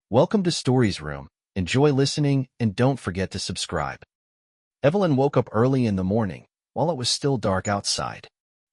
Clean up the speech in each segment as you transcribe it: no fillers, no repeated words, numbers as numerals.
Welcome to Stories Room. Enjoy listening and don't forget to subscribe. Evelyn woke up early in the morning while it was still dark outside.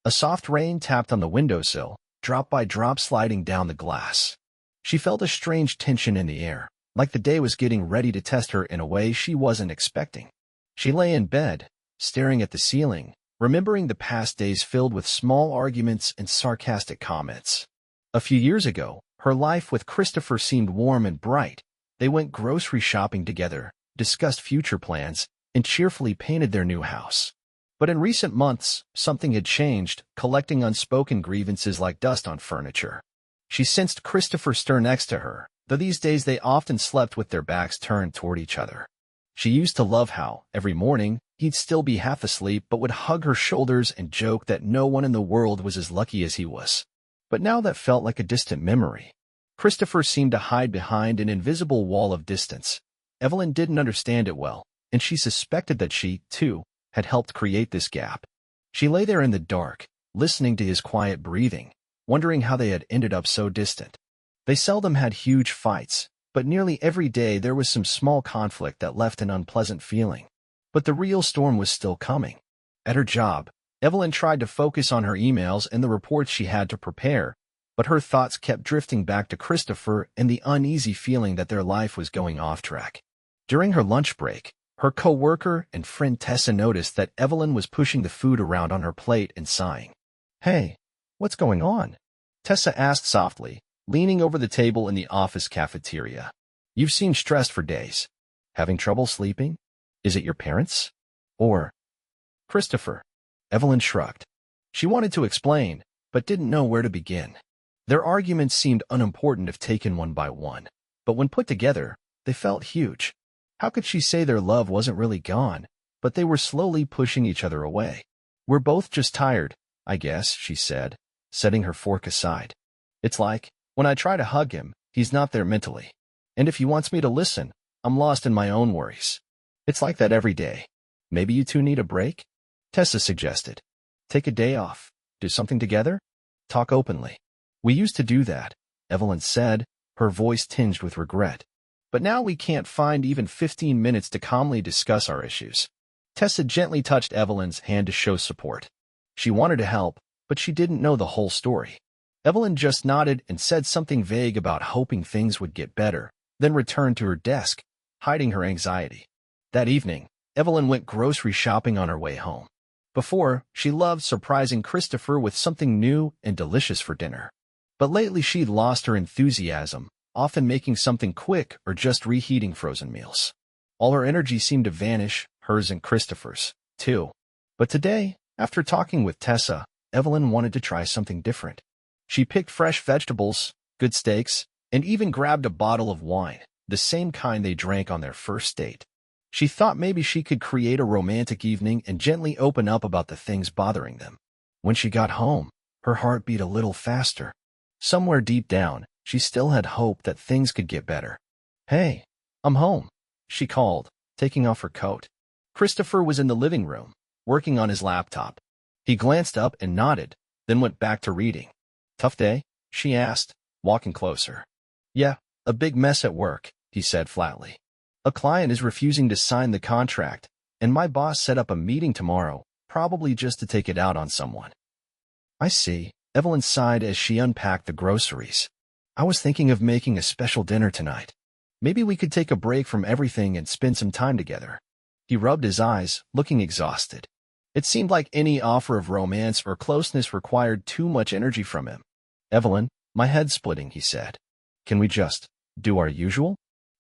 A soft rain tapped on the windowsill, drop by drop sliding down the glass. She felt a strange tension in the air, like the day was getting ready to test her in a way she wasn't expecting. She lay in bed, staring at the ceiling, remembering the past days filled with small arguments and sarcastic comments. A few years ago, her life with Christopher seemed warm and bright. They went grocery shopping together, discussed future plans, and cheerfully painted their new house. But in recent months, something had changed, collecting unspoken grievances like dust on furniture. She sensed Christopher stir next to her, though these days they often slept with their backs turned toward each other. She used to love how, every morning, he'd still be half asleep but would hug her shoulders and joke that no one in the world was as lucky as he was. But now that felt like a distant memory. Christopher seemed to hide behind an invisible wall of distance. Evelyn didn't understand it well, and she suspected that she, too, had helped create this gap. She lay there in the dark, listening to his quiet breathing, wondering how they had ended up so distant. They seldom had huge fights, but nearly every day there was some small conflict that left an unpleasant feeling. But the real storm was still coming. At her job, Evelyn tried to focus on her emails and the reports she had to prepare, but her thoughts kept drifting back to Christopher and the uneasy feeling that their life was going off track. During her lunch break, her co-worker and friend Tessa noticed that Evelyn was pushing the food around on her plate and sighing. "Hey, what's going on?" Tessa asked softly, leaning over the table in the office cafeteria. "You've seemed stressed for days. Having trouble sleeping? Is it your parents? Or Christopher?" Evelyn shrugged. She wanted to explain, but didn't know where to begin. Their arguments seemed unimportant if taken one by one, but when put together, they felt huge. How could she say their love wasn't really gone, but they were slowly pushing each other away? "We're both just tired, I guess," she said, setting her fork aside. "It's like, when I try to hug him, he's not there mentally. And if he wants me to listen, I'm lost in my own worries. It's like that every day. Maybe you two need a break?" Tessa suggested. "Take a day off. Do something together? Talk openly." "We used to do that," Evelyn said, her voice tinged with regret. "But now we can't find even 15 minutes to calmly discuss our issues." Tessa gently touched Evelyn's hand to show support. She wanted to help, but she didn't know the whole story. Evelyn just nodded and said something vague about hoping things would get better, then returned to her desk, hiding her anxiety. That evening, Evelyn went grocery shopping on her way home. Before, she loved surprising Christopher with something new and delicious for dinner. But lately she'd lost her enthusiasm, often making something quick or just reheating frozen meals. All her energy seemed to vanish, hers and Christopher's, too. But today, after talking with Tessa, Evelyn wanted to try something different. She picked fresh vegetables, good steaks, and even grabbed a bottle of wine, the same kind they drank on their first date. She thought maybe she could create a romantic evening and gently open up about the things bothering them. When she got home, her heart beat a little faster. Somewhere deep down, she still had hope that things could get better. "Hey, I'm home," she called, taking off her coat. Christopher was in the living room, working on his laptop. He glanced up and nodded, then went back to reading. "Tough day?" she asked, walking closer. "Yeah, a big mess at work," he said flatly. "A client is refusing to sign the contract, and my boss set up a meeting tomorrow, probably just to take it out on someone." "I see," Evelyn sighed as she unpacked the groceries. "I was thinking of making a special dinner tonight. Maybe we could take a break from everything and spend some time together." He rubbed his eyes, looking exhausted. It seemed like any offer of romance or closeness required too much energy from him. "Evelyn, my head's splitting," he said. "Can we just do our usual?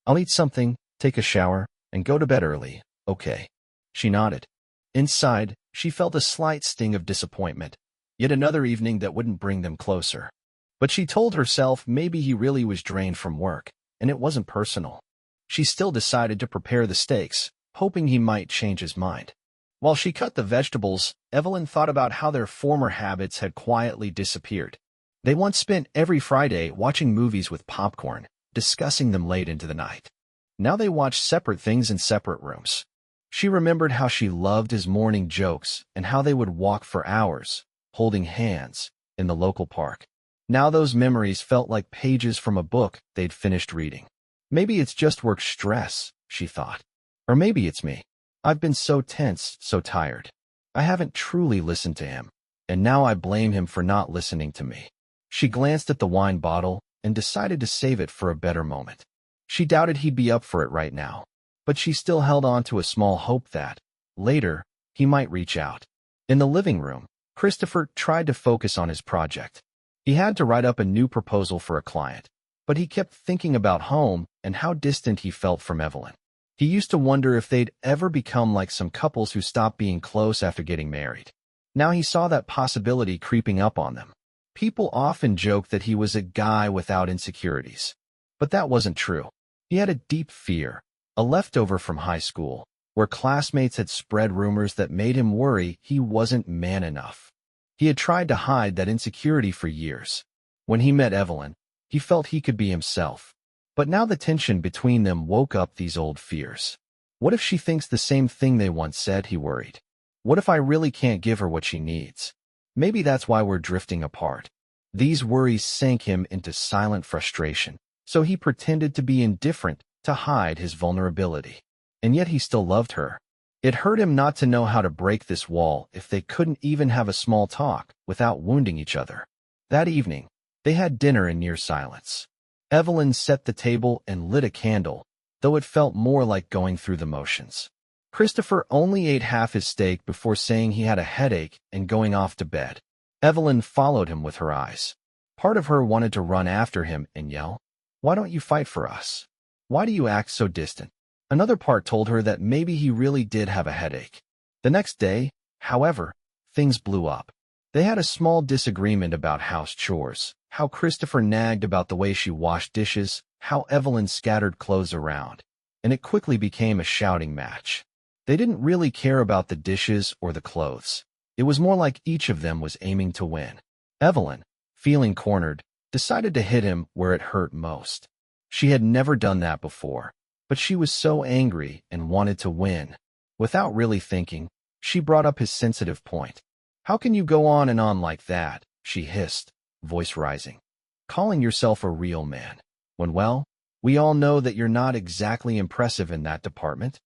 I'll eat something, take a shower, and go to bed early, okay?" She nodded. Inside, she felt a slight sting of disappointment. Yet another evening that wouldn't bring them closer. But she told herself maybe he really was drained from work, and it wasn't personal. She still decided to prepare the steaks, hoping he might change his mind. While she cut the vegetables, Evelyn thought about how their former habits had quietly disappeared. They once spent every Friday watching movies with popcorn, discussing them late into the night. Now they watched separate things in separate rooms. She remembered how she loved his morning jokes and how they would walk for hours, holding hands, in the local park. Now those memories felt like pages from a book they'd finished reading. Maybe it's just work stress, she thought. Or maybe it's me. I've been so tense, so tired. I haven't truly listened to him, and now I blame him for not listening to me. She glanced at the wine bottle and decided to save it for a better moment. She doubted he'd be up for it right now, but she still held on to a small hope that, later, he might reach out. In the living room, Christopher tried to focus on his project. He had to write up a new proposal for a client, but he kept thinking about home and how distant he felt from Evelyn. He used to wonder if they'd ever become like some couples who stopped being close after getting married. Now he saw that possibility creeping up on them. People often joked that he was a guy without insecurities, but that wasn't true. He had a deep fear, a leftover from high school, where classmates had spread rumors that made him worry he wasn't man enough. He had tried to hide that insecurity for years. When he met Evelyn, he felt he could be himself. But now the tension between them woke up these old fears. What if she thinks the same thing they once said, he worried. What if I really can't give her what she needs? Maybe that's why we're drifting apart. These worries sank him into silent frustration, so he pretended to be indifferent to hide his vulnerability. And yet he still loved her. It hurt him not to know how to break this wall if they couldn't even have a small talk without wounding each other. That evening, they had dinner in near silence. Evelyn set the table and lit a candle, though it felt more like going through the motions. Christopher only ate half his steak before saying he had a headache and going off to bed. Evelyn followed him with her eyes. Part of her wanted to run after him and yell, "Why don't you fight for us? Why do you act so distant?" Another part told her that maybe he really did have a headache. The next day, however, things blew up. They had a small disagreement about house chores, how Christopher nagged about the way she washed dishes, how Evelyn scattered clothes around, and it quickly became a shouting match. They didn't really care about the dishes or the clothes. It was more like each of them was aiming to win. Evelyn, feeling cornered, decided to hit him where it hurt most. She had never done that before, but she was so angry and wanted to win. Without really thinking, she brought up his sensitive point. "How can you go on and on like that?" she hissed, voice rising. "Calling yourself a real man, when, well, we all know that you're not exactly impressive in that department."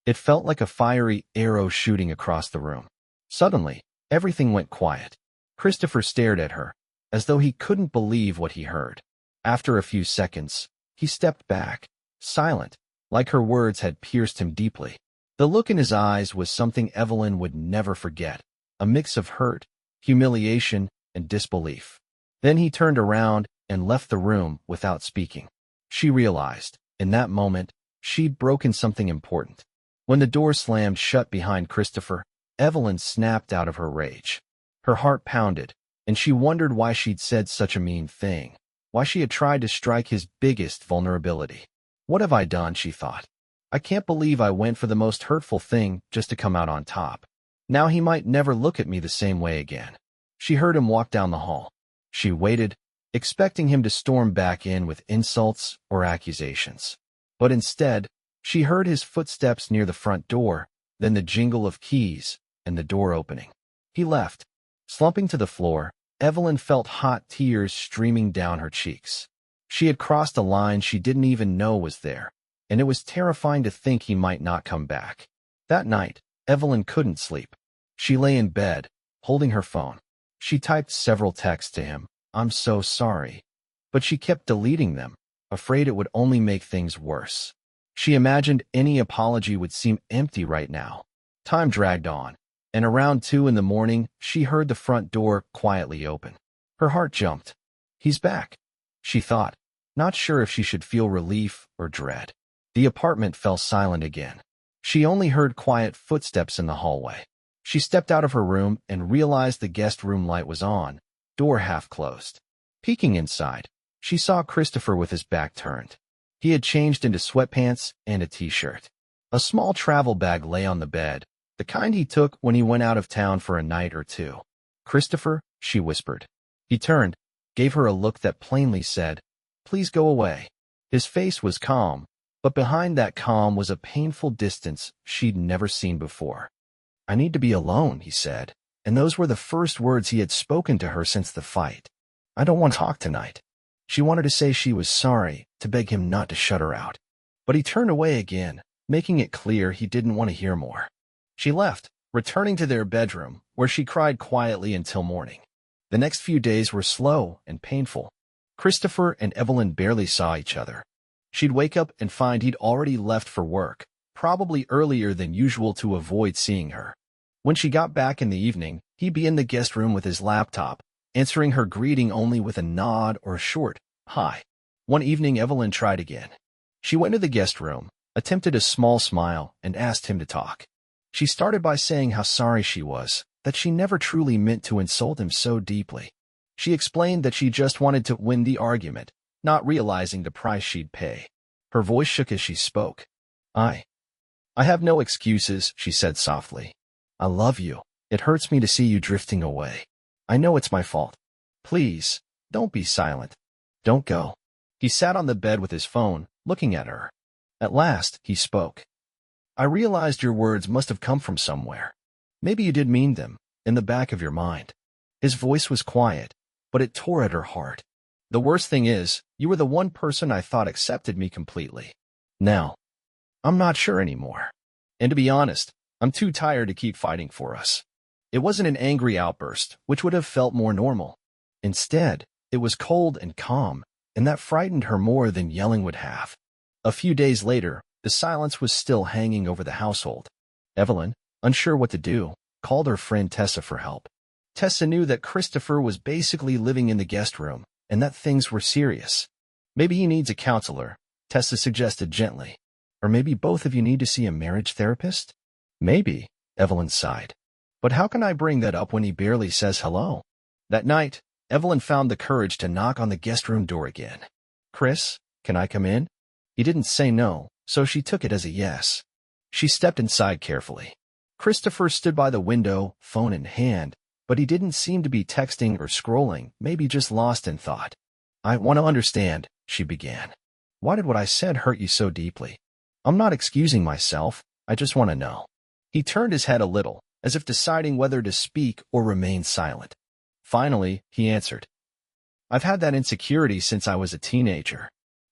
It felt like a fiery arrow shooting across the room. Suddenly, everything went quiet. Christopher stared at her, as though he couldn't believe what he heard. After a few seconds, he stepped back, silent, like her words had pierced him deeply. The look in his eyes was something Evelyn would never forget, a mix of hurt, humiliation, and disbelief. Then he turned around and left the room without speaking. She realized, in that moment, she'd broken something important. When the door slammed shut behind Christopher, Evelyn snapped out of her rage. Her heart pounded, and she wondered why she'd said such a mean thing, why she had tried to strike his biggest vulnerability. "What have I done?" she thought. "I can't believe I went for the most hurtful thing just to come out on top. Now he might never look at me the same way again." She heard him walk down the hall. She waited, expecting him to storm back in with insults or accusations. But instead, she heard his footsteps near the front door, then the jingle of keys, and the door opening. He left. Slumping to the floor, Evelyn felt hot tears streaming down her cheeks. She had crossed a line she didn't even know was there, and it was terrifying to think he might not come back. That night, Evelyn couldn't sleep. She lay in bed, holding her phone. She typed several texts to him, "I'm so sorry," but she kept deleting them, afraid it would only make things worse. She imagined any apology would seem empty right now. Time dragged on, and around 2 in the morning, she heard the front door quietly open. Her heart jumped. "He's back," she thought, not sure if she should feel relief or dread. The apartment fell silent again. She only heard quiet footsteps in the hallway. She stepped out of her room and realized the guest room light was on, door half closed. Peeking inside, she saw Christopher with his back turned. He had changed into sweatpants and a t-shirt. A small travel bag lay on the bed, the kind he took when he went out of town for a night or two. "Christopher," she whispered. He turned, gave her a look that plainly said, "Please go away." His face was calm, but behind that calm was a painful distance she'd never seen before. "I need to be alone," he said, and those were the first words he had spoken to her since the fight. "I don't want to talk tonight." She wanted to say she was sorry, to beg him not to shut her out. But he turned away again, making it clear he didn't want to hear more. She left, returning to their bedroom, where she cried quietly until morning. The next few days were slow and painful. Christopher and Evelyn barely saw each other. She'd wake up and find he'd already left for work, probably earlier than usual to avoid seeing her. When she got back in the evening, he'd be in the guest room with his laptop, answering her greeting only with a nod or a short hi. One evening, Evelyn tried again. She went to the guest room, attempted a small smile, and asked him to talk. She started by saying how sorry she was, that she never truly meant to insult him so deeply. She explained that she just wanted to win the argument, not realizing the price she'd pay. Her voice shook as she spoke. I have no excuses, she said softly. I love you. It hurts me to see you drifting away. I know it's my fault. Please, don't be silent. Don't go. He sat on the bed with his phone, looking at her. At last, he spoke. I realized your words must have come from somewhere. Maybe you did mean them, in the back of your mind. His voice was quiet, but it tore at her heart. The worst thing is, you were the one person I thought accepted me completely. Now, I'm not sure anymore. And to be honest, I'm too tired to keep fighting for us. It wasn't an angry outburst, which would have felt more normal. Instead, it was cold and calm, and that frightened her more than yelling would have. A few days later, the silence was still hanging over the household. Evelyn, unsure what to do, called her friend Tessa for help. Tessa knew that Christopher was basically living in the guest room, and that things were serious. Maybe he needs a counselor, Tessa suggested gently. Or maybe both of you need to see a marriage therapist? Maybe, Evelyn sighed. But how can I bring that up when he barely says hello? That night, Evelyn found the courage to knock on the guest room door again. Chris, can I come in? He didn't say no, so she took it as a yes. She stepped inside carefully. Christopher stood by the window, phone in hand, but he didn't seem to be texting or scrolling, maybe just lost in thought. I want to understand, she began. Why did what I said hurt you so deeply? I'm not excusing myself, I just want to know. He turned his head a little, as if deciding whether to speak or remain silent. Finally, he answered. I've had that insecurity since I was a teenager.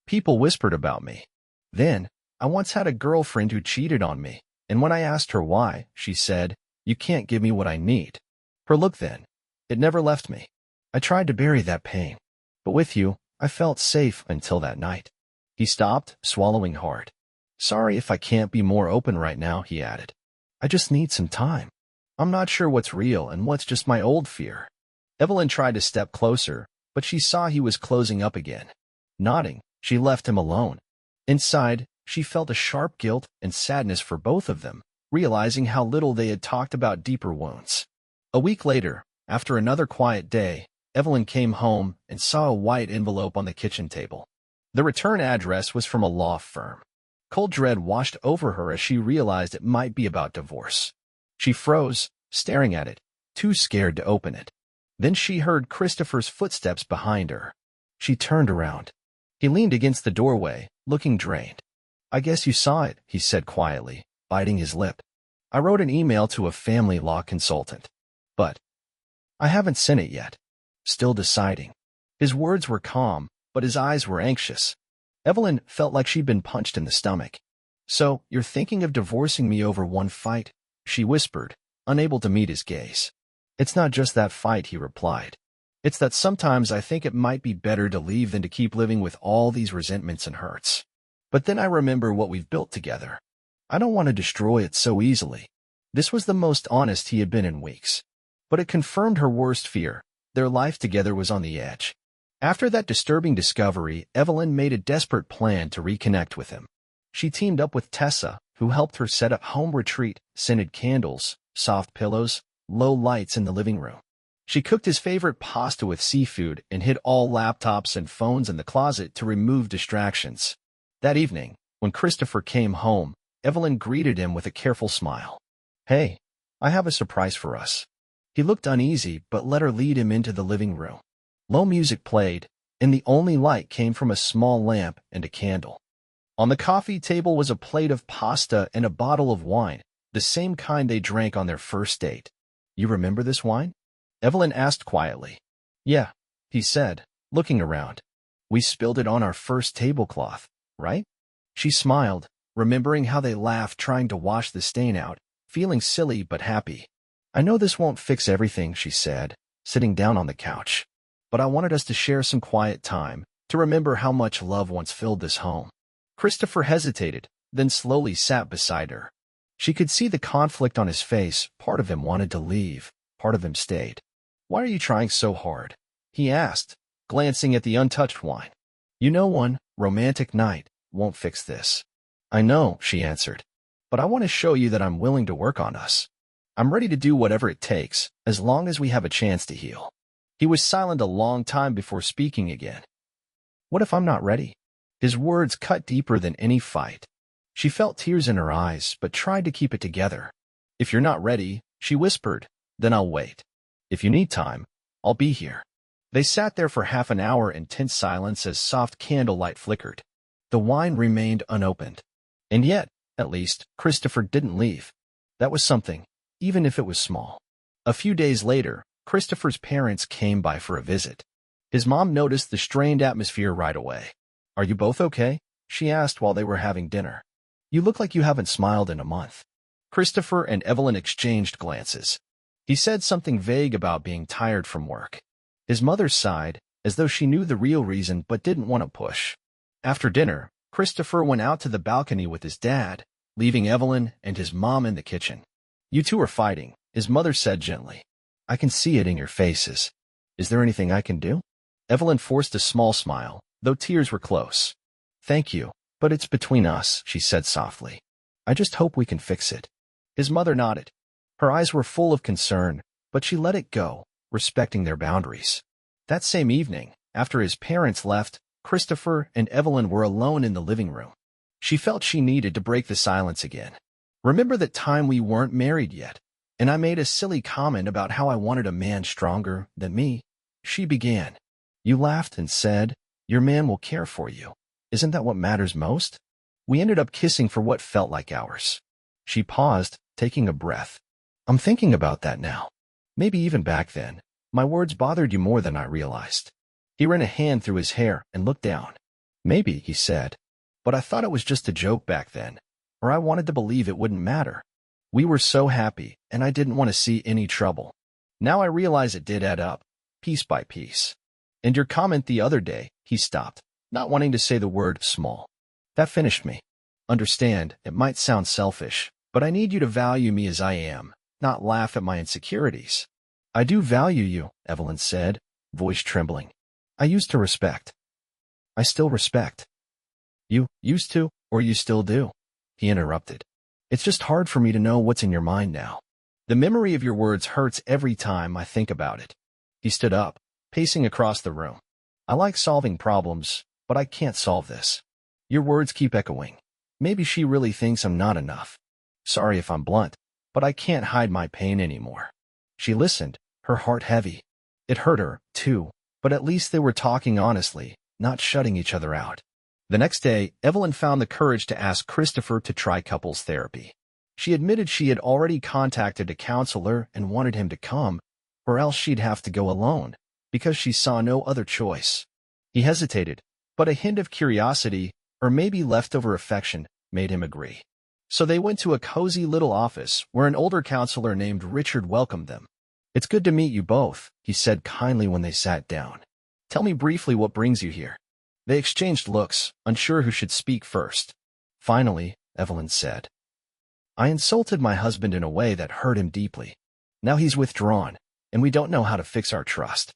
People whispered about me. Then, I once had a girlfriend who cheated on me, and when I asked her why, she said, you can't give me what I need. Her look then, it never left me. I tried to bury that pain. But with you, I felt safe until that night. He stopped, swallowing hard. Sorry if I can't be more open right now, he added. I just need some time. I'm not sure what's real and what's just my old fear. Evelyn tried to step closer, but she saw he was closing up again. Nodding, she left him alone. Inside, she felt a sharp guilt and sadness for both of them, realizing how little they had talked about deeper wounds. A week later, after another quiet day, Evelyn came home and saw a white envelope on the kitchen table. The return address was from a law firm. Cold dread washed over her as she realized it might be about divorce. She froze, staring at it, too scared to open it. Then she heard Christopher's footsteps behind her. She turned around. He leaned against the doorway, looking drained. I guess you saw it, he said quietly, biting his lip. I wrote an email to a family law consultant. But I haven't sent it yet. Still deciding. His words were calm, but his eyes were anxious. Evelyn felt like she'd been punched in the stomach. So, you're thinking of divorcing me over one fight? She whispered, unable to meet his gaze. It's not just that fight, he replied. It's that sometimes I think it might be better to leave than to keep living with all these resentments and hurts. But then I remember what we've built together. I don't want to destroy it so easily. This was the most honest he had been in weeks. But it confirmed her worst fear. Their life together was on the edge. After that disturbing discovery, Evelyn made a desperate plan to reconnect with him. She teamed up with Tessa, who helped her set up home retreat, scented candles, soft pillows, low lights in the living room. She cooked his favorite pasta with seafood and hid all laptops and phones in the closet to remove distractions. That evening, when Christopher came home, Evelyn greeted him with a careful smile. Hey, I have a surprise for us. He looked uneasy but let her lead him into the living room. Low music played, and the only light came from a small lamp and a candle. On the coffee table was a plate of pasta and a bottle of wine, the same kind they drank on their first date. You remember this wine? Evelyn asked quietly. Yeah, he said, looking around. We spilled it on our first tablecloth, right? She smiled, remembering how they laughed trying to wash the stain out, feeling silly but happy. I know this won't fix everything, she said, sitting down on the couch. But I wanted us to share some quiet time, to remember how much love once filled this home. Christopher hesitated, then slowly sat beside her. She could see the conflict on his face. Part of him wanted to leave, part of him stayed. Why are you trying so hard? He asked, glancing at the untouched wine. You know, one romantic night won't fix this. I know, she answered. But I want to show you that I'm willing to work on us. I'm ready to do whatever it takes, as long as we have a chance to heal. He was silent a long time before speaking again. What if I'm not ready? His words cut deeper than any fight. She felt tears in her eyes, but tried to keep it together. If you're not ready, she whispered, then I'll wait. If you need time, I'll be here. They sat there for half an hour in tense silence as soft candlelight flickered. The wine remained unopened. And yet, at least, Christopher didn't leave. That was something, even if it was small. A few days later, Christopher's parents came by for a visit. His mom noticed the strained atmosphere right away. Are you both okay? She asked while they were having dinner. You look like you haven't smiled in a month. Christopher and Evelyn exchanged glances. He said something vague about being tired from work. His mother sighed, as though she knew the real reason but didn't want to push. After dinner, Christopher went out to the balcony with his dad, leaving Evelyn and his mom in the kitchen. You two are fighting, his mother said gently. I can see it in your faces. Is there anything I can do? Evelyn forced a small smile, though tears were close. Thank you, but it's between us, she said softly. I just hope we can fix it. His mother nodded. Her eyes were full of concern, but she let it go, respecting their boundaries. That same evening, after his parents left, Christopher and Evelyn were alone in the living room. She felt she needed to break the silence again. Remember that time we weren't married yet, and I made a silly comment about how I wanted a man stronger than me? She began. You laughed and said, your man will care for you. Isn't that what matters most? We ended up kissing for what felt like hours. She paused, taking a breath. I'm thinking about that now. Maybe even back then, my words bothered you more than I realized. He ran a hand through his hair and looked down. Maybe, he said. But I thought it was just a joke back then, or I wanted to believe it wouldn't matter. We were so happy, and I didn't want to see any trouble. Now I realize it did add up, piece by piece. And your comment the other day, he stopped, not wanting to say the word small. That finished me. Understand, it might sound selfish, but I need you to value me as I am, not laugh at my insecurities. I do value you, Evelyn said, voice trembling. I used to respect. I still respect. You used to, or you still do? He interrupted. It's just hard for me to know what's in your mind now. The memory of your words hurts every time I think about it. He stood up, pacing across the room. I like solving problems, but I can't solve this. Your words keep echoing. Maybe she really thinks I'm not enough. Sorry if I'm blunt, but I can't hide my pain anymore. She listened, her heart heavy. It hurt her, too, but at least they were talking honestly, not shutting each other out. The next day, Evelyn found the courage to ask Christopher to try couples therapy. She admitted she had already contacted a counselor and wanted him to come, or else she'd have to go alone, because she saw no other choice. He hesitated, but a hint of curiosity, or maybe leftover affection, made him agree. So they went to a cozy little office where an older counselor named Richard welcomed them. It's good to meet you both, he said kindly when they sat down. Tell me briefly what brings you here. They exchanged looks, unsure who should speak first. Finally, Evelyn said, I insulted my husband in a way that hurt him deeply. Now he's withdrawn, and we don't know how to fix our trust.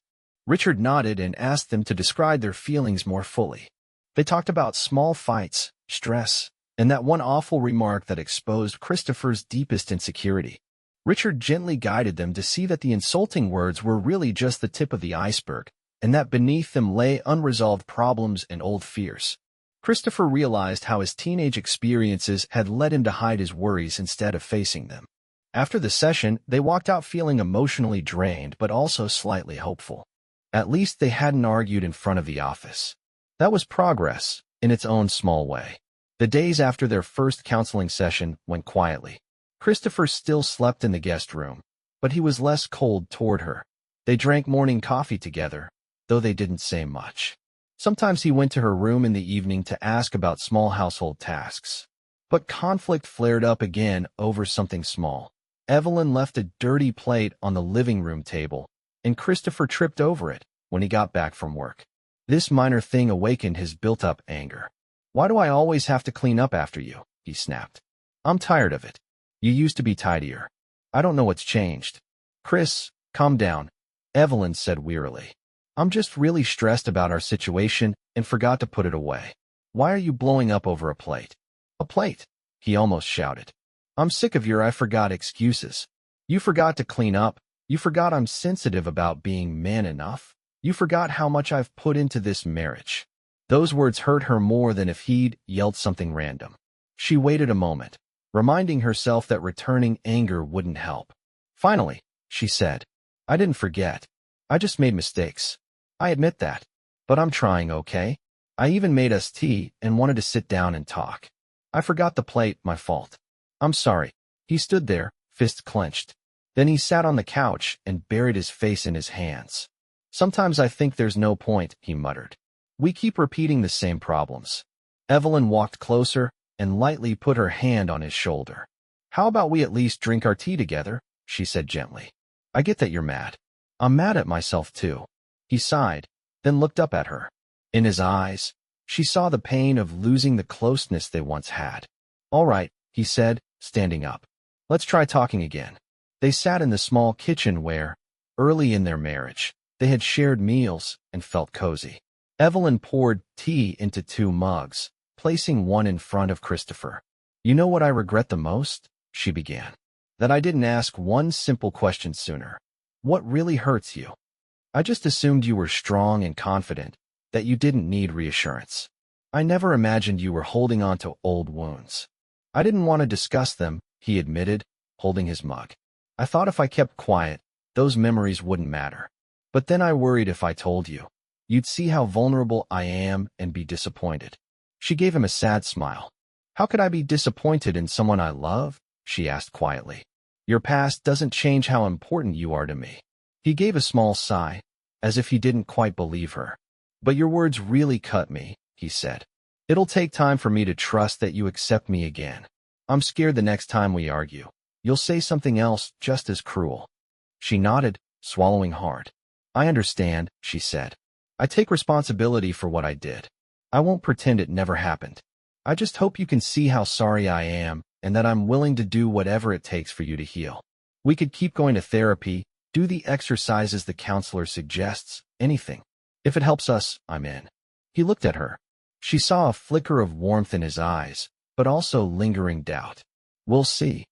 Richard nodded and asked them to describe their feelings more fully. They talked about small fights, stress, and that one awful remark that exposed Christopher's deepest insecurity. Richard gently guided them to see that the insulting words were really just the tip of the iceberg, and that beneath them lay unresolved problems and old fears. Christopher realized how his teenage experiences had led him to hide his worries instead of facing them. After the session, they walked out feeling emotionally drained but also slightly hopeful. At least they hadn't argued in front of the office. That was progress, in its own small way. The days after their first counseling session went quietly. Christopher still slept in the guest room, but he was less cold toward her. They drank morning coffee together, though they didn't say much. Sometimes he went to her room in the evening to ask about small household tasks. But conflict flared up again over something small. Evelyn left a dirty plate on the living room table, and Christopher tripped over it when he got back from work. This minor thing awakened his built-up anger. "Why do I always have to clean up after you?" he snapped. "I'm tired of it. You used to be tidier. I don't know what's changed." "Chris, calm down," Evelyn said wearily. "I'm just really stressed about our situation and forgot to put it away." "Why are you blowing up over a plate?" "A plate," he almost shouted. "I'm sick of your I forgot excuses. You forgot to clean up. You forgot I'm sensitive about being man enough. You forgot how much I've put into this marriage." Those words hurt her more than if he'd yelled something random. She waited a moment, reminding herself that returning anger wouldn't help. Finally, she said, "I didn't forget. I just made mistakes. I admit that. But I'm trying, okay? I even made us tea and wanted to sit down and talk. I forgot the plate, my fault. I'm sorry." He stood there, fists clenched. Then he sat on the couch and buried his face in his hands. "Sometimes I think there's no point," he muttered. "We keep repeating the same problems." Evelyn walked closer and lightly put her hand on his shoulder. "How about we at least drink our tea together?" she said gently. "I get that you're mad. I'm mad at myself too." He sighed, then looked up at her. In his eyes, she saw the pain of losing the closeness they once had. "All right," he said, standing up. "Let's try talking again." They sat in the small kitchen where, early in their marriage, they had shared meals and felt cozy. Evelyn poured tea into 2 mugs, placing one in front of Christopher. "You know what I regret the most?" she began. "That I didn't ask one simple question sooner. What really hurts you? I just assumed you were strong and confident, that you didn't need reassurance. I never imagined you were holding on to old wounds." "I didn't want to discuss them," he admitted, holding his mug. "I thought if I kept quiet, those memories wouldn't matter. But then I worried if I told you, you'd see how vulnerable I am and be disappointed." She gave him a sad smile. "How could I be disappointed in someone I love?" she asked quietly. "Your past doesn't change how important you are to me." He gave a small sigh, as if he didn't quite believe her. "But your words really cut me," he said. "It'll take time for me to trust that you accept me again. I'm scared the next time we argue, you'll say something else just as cruel." She nodded, swallowing hard. "I understand," she said. "I take responsibility for what I did. I won't pretend it never happened. I just hope you can see how sorry I am and that I'm willing to do whatever it takes for you to heal. We could keep going to therapy, do the exercises the counselor suggests, anything. If it helps us, I'm in." He looked at her. She saw a flicker of warmth in his eyes, but also lingering doubt. "We'll see,"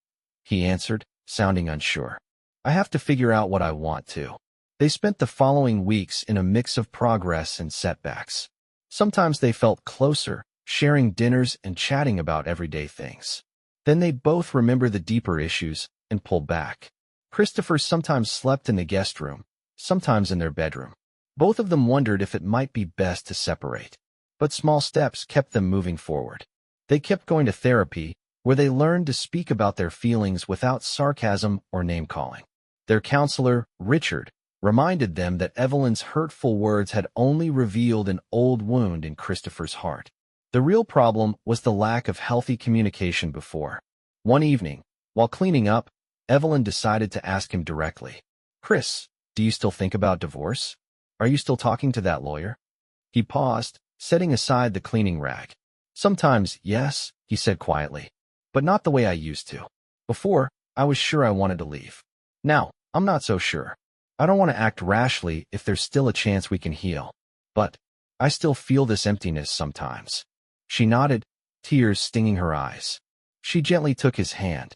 he answered, sounding unsure. "I have to figure out what I want to." They spent the following weeks in a mix of progress and setbacks. Sometimes they felt closer, sharing dinners and chatting about everyday things. Then they both remembered the deeper issues and pulled back. Christopher sometimes slept in the guest room, sometimes in their bedroom. Both of them wondered if it might be best to separate. But small steps kept them moving forward. They kept going to therapy, where they learned to speak about their feelings without sarcasm or name-calling. Their counselor, Richard, reminded them that Evelyn's hurtful words had only revealed an old wound in Christopher's heart. The real problem was the lack of healthy communication before. One evening, while cleaning up, Evelyn decided to ask him directly, "Chris, do you still think about divorce? Are you still talking to that lawyer?" He paused, setting aside the cleaning rag. "Sometimes, yes," he said quietly, "but not the way I used to. Before, I was sure I wanted to leave. Now, I'm not so sure. I don't want to act rashly if there's still a chance we can heal. But I still feel this emptiness sometimes." She nodded, tears stinging her eyes. She gently took his hand.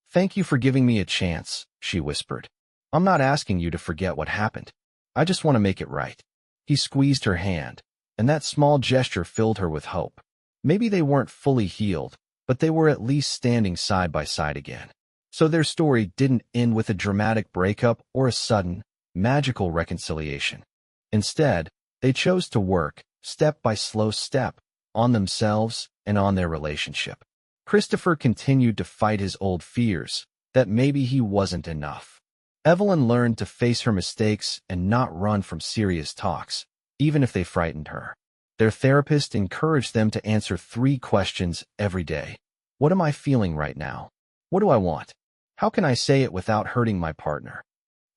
"Thank you for giving me a chance," she whispered. "I'm not asking you to forget what happened. I just want to make it right." He squeezed her hand, and that small gesture filled her with hope. Maybe they weren't fully healed, but they were at least standing side by side again. So their story didn't end with a dramatic breakup or a sudden, magical reconciliation. Instead, they chose to work, step by slow step, on themselves and on their relationship. Christopher continued to fight his old fears, that maybe he wasn't enough. Evelyn learned to face her mistakes and not run from serious talks, even if they frightened her. Their therapist encouraged them to answer 3 questions every day. What am I feeling right now? What do I want? How can I say it without hurting my partner?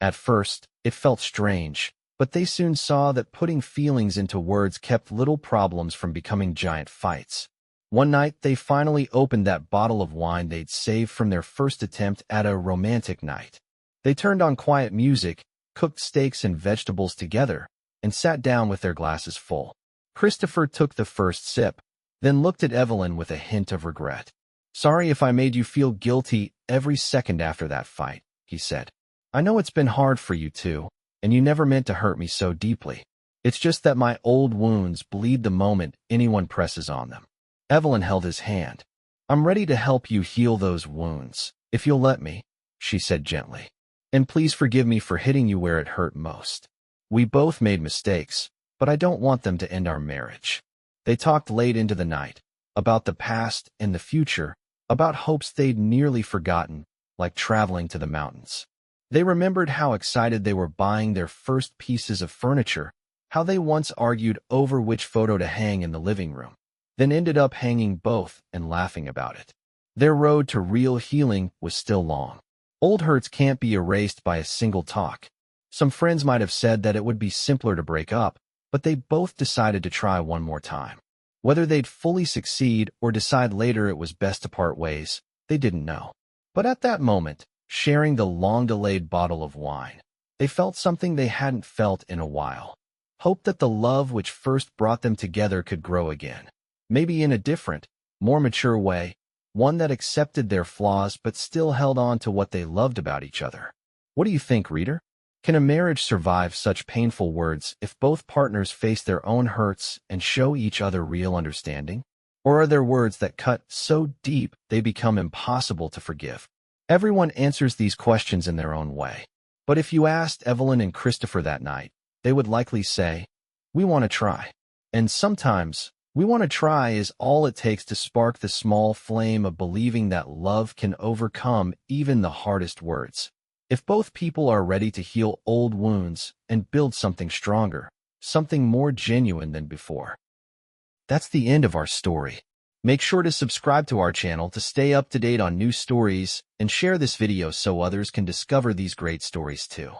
At first, it felt strange, but they soon saw that putting feelings into words kept little problems from becoming giant fights. One night, they finally opened that bottle of wine they'd saved from their first attempt at a romantic night. They turned on quiet music, cooked steaks and vegetables together, and sat down with their glasses full. Christopher took the first sip, then looked at Evelyn with a hint of regret. "Sorry if I made you feel guilty every second after that fight," he said. "I know it's been hard for you too, and you never meant to hurt me so deeply. It's just that my old wounds bleed the moment anyone presses on them." Evelyn held his hand. "I'm ready to help you heal those wounds, if you'll let me," she said gently. "And please forgive me for hitting you where it hurt most. We both made mistakes, but I don't want them to end our marriage." They talked late into the night, about the past and the future, about hopes they'd nearly forgotten, like traveling to the mountains. They remembered how excited they were buying their first pieces of furniture, how they once argued over which photo to hang in the living room, then ended up hanging both and laughing about it. Their road to real healing was still long. Old hurts can't be erased by a single talk. Some friends might have said that it would be simpler to break up, but they both decided to try one more time. Whether they'd fully succeed or decide later it was best to part ways, they didn't know. But at that moment, sharing the long-delayed bottle of wine, they felt something they hadn't felt in a while. Hope that the love which first brought them together could grow again. Maybe in a different, more mature way, one that accepted their flaws but still held on to what they loved about each other. What do you think, reader? Can a marriage survive such painful words if both partners face their own hurts and show each other real understanding? Or are there words that cut so deep they become impossible to forgive? Everyone answers these questions in their own way. But if you asked Evelyn and Christopher that night, they would likely say, "We want to try." And sometimes, "we want to try" is all it takes to spark the small flame of believing that love can overcome even the hardest words. If both people are ready to heal old wounds and build something stronger, something more genuine than before. That's the end of our story. Make sure to subscribe to our channel to stay up to date on new stories and share this video so others can discover these great stories too.